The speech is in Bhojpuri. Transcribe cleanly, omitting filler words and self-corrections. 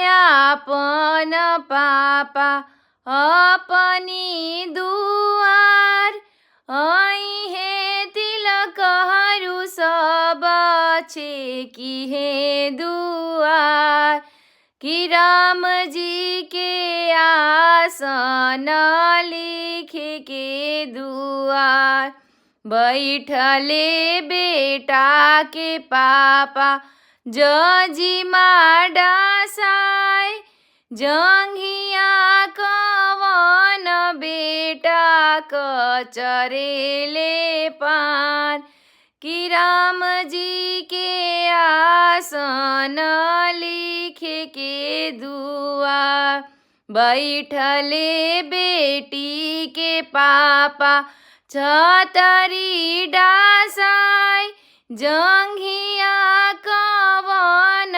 लिपनायापन पापा अपनी दुआर ऐहे तिलकहरू सब छेकी है दुआर कि राम जी के आसन लिखे के दुआर बैठले बेटा के पापा जजीमा डासाय जंघिया कवन बेटा कचरेले पान कि राम जी के आसन लिखे के दुआर बैठले बेटी के पापा छतरी डासाय जंघिया कवन